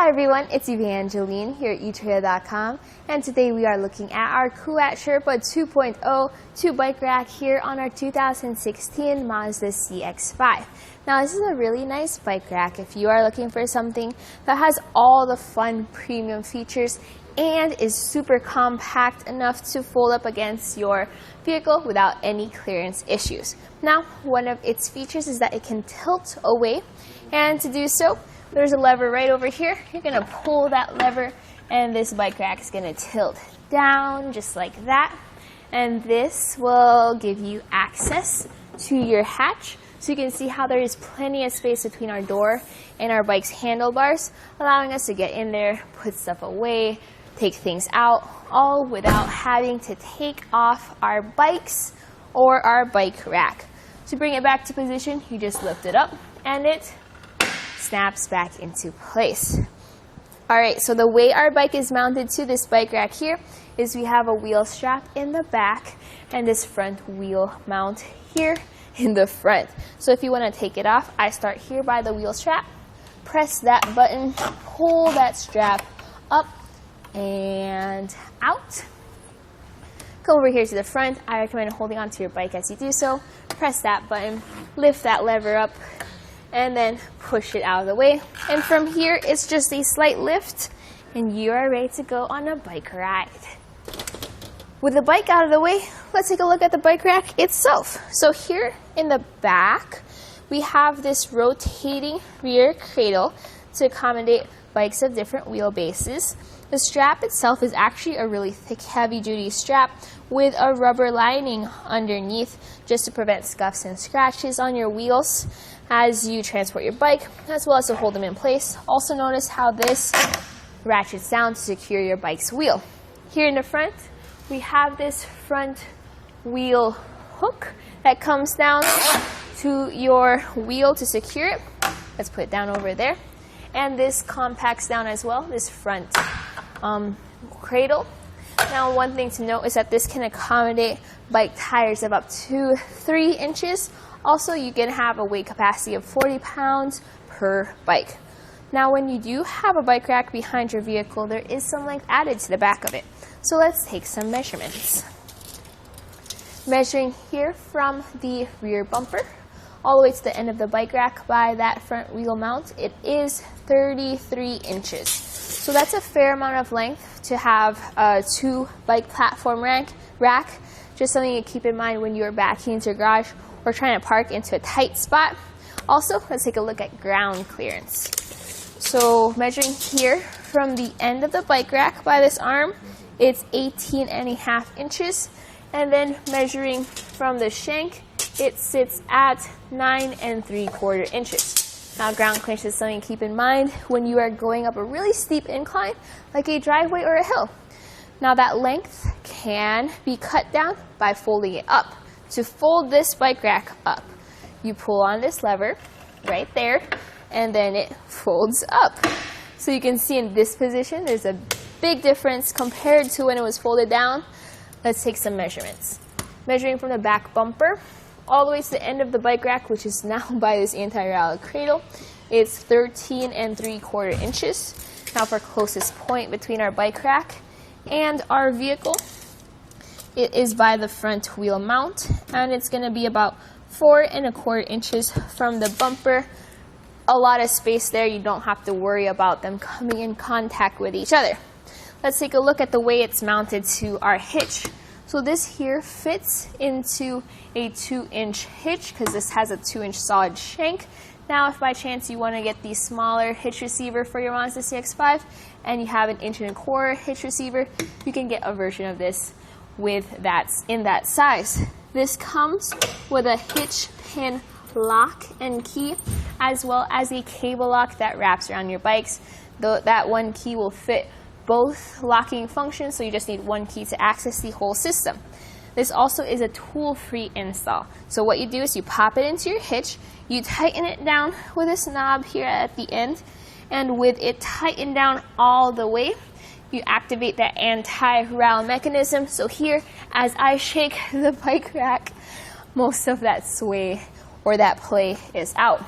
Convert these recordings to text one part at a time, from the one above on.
Hi everyone, it's Evangeline here at etrailer.com, and today we are looking at our Kuat Sherpa 2.0 two-bike rack here on our 2016 Mazda CX-5. Now this is a really nice bike rack if you are looking for something that has all the fun premium features and is super compact enough to fold up against your vehicle without any clearance issues. Now, one of its features is that it can tilt away, and to do so, there's a lever right over here. You're going to pull that lever and this bike rack is going to tilt down just like that. And this will give you access to your hatch. So you can see how there is plenty of space between our door and our bike's handlebars, allowing us to get in there, put stuff away, take things out, all without having to take off our bikes or our bike rack. To bring it back to position, you just lift it up and it snaps back into place. Alright, so the way our bike is mounted to this bike rack here is we have a wheel strap in the back and this front wheel mount here in the front. So if you want to take it off, I start here by the wheel strap, press that button, pull that strap up and out. Come over here to the front. I recommend holding onto your bike as you do so. Press that button, lift that lever up, and then push it out of the way. And from here, it's just a slight lift, and you are ready to go on a bike ride. With the bike out of the way, let's take a look at the bike rack itself. So here in the back, we have this rotating rear cradle to accommodate bikes of different wheelbases. The strap itself is actually a really thick, heavy-duty strap with a rubber lining underneath just to prevent scuffs and scratches on your wheels as you transport your bike, as well as to hold them in place. Also notice how this ratchets down to secure your bike's wheel. Here in the front, we have this front wheel hook that comes down to your wheel to secure it. Let's put it down over there. And this compacts down as well, this front cradle. Now, one thing to note is that this can accommodate bike tires of up to 3 inches. Also, you can have a weight capacity of 40 pounds per bike. Now, when you do have a bike rack behind your vehicle, there is some length added to the back of it. So let's take some measurements. Measuring here from the rear bumper all the way to the end of the bike rack by that front wheel mount, it is 33 inches. So that's a fair amount of length to have a 2-bike platform rack. Just something to keep in mind when you are backing into your garage or trying to park into a tight spot. Also, let's take a look at ground clearance. So measuring here from the end of the bike rack by this arm, it's 18.5 inches. And then measuring from the shank, it sits at 9.75 inches. Now, ground clearance is something to keep in mind when you are going up a really steep incline, like a driveway or a hill. Now, that length can be cut down by folding it up. To fold this bike rack up, you pull on this lever right there, and then it folds up. So you can see in this position, there's a big difference compared to when it was folded down. Let's take some measurements. Measuring from the back bumper all the way to the end of the bike rack, which is now by this anti-rally cradle, it's 13.75 inches. Now for closest point between our bike rack and our vehicle, it is by the front wheel mount, and it's going to be about 4.25 inches from the bumper. A lot of space there. You don't have to worry about them coming in contact with each other. Let's take a look at the way it's mounted to our hitch. So this here fits into a 2-inch hitch because this has a 2-inch solid shank. Now, if by chance you want to get the smaller hitch receiver for your Mazda CX-5 and you have an 1.25-inch hitch receiver, you can get a version of this with that in that size. This comes with a hitch pin lock and key, as well as a cable lock that wraps around your bikes. That one key will fit both locking functions, so you just need one key to access the whole system. This also is a tool-free install. So what you do is you pop it into your hitch, you tighten it down with this knob here at the end, and with it tightened down all the way, you activate that anti-roll mechanism. So here, as I shake the bike rack, most of that sway or that play is out.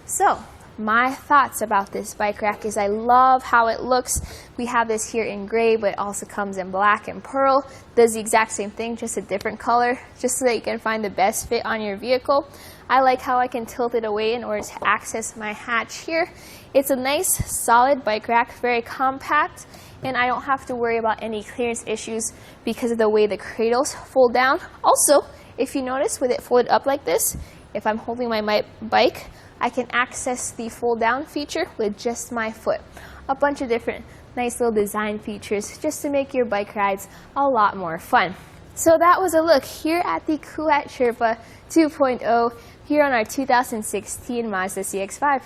So my thoughts about this bike rack is I love how it looks. We have this here in gray, but it also comes in black and pearl. Does the exact same thing, just a different color, just so that you can find the best fit on your vehicle. I like how I can tilt it away in order to access my hatch here. It's a nice, solid bike rack, very compact, and I don't have to worry about any clearance issues because of the way the cradles fold down. Also, if you notice, with it folded up like this, if I'm holding my bike, I can access the fold down feature with just my foot. A bunch of different nice little design features just to make your bike rides a lot more fun. So that was a look here at the Kuat Sherpa 2.0 here on our 2016 Mazda CX-5.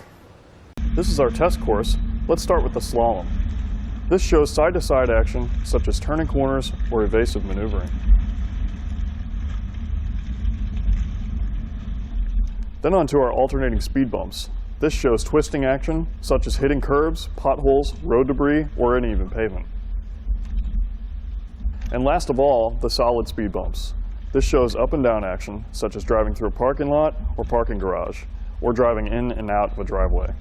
This is our test course. Let's start with the slalom. This shows side-to-side action such as turning corners or evasive maneuvering. Then on to our alternating speed bumps. This shows twisting action such as hitting curbs, potholes, road debris, or uneven pavement. And last of all, the solid speed bumps. This shows up and down action such as driving through a parking lot or parking garage, or driving in and out of a driveway.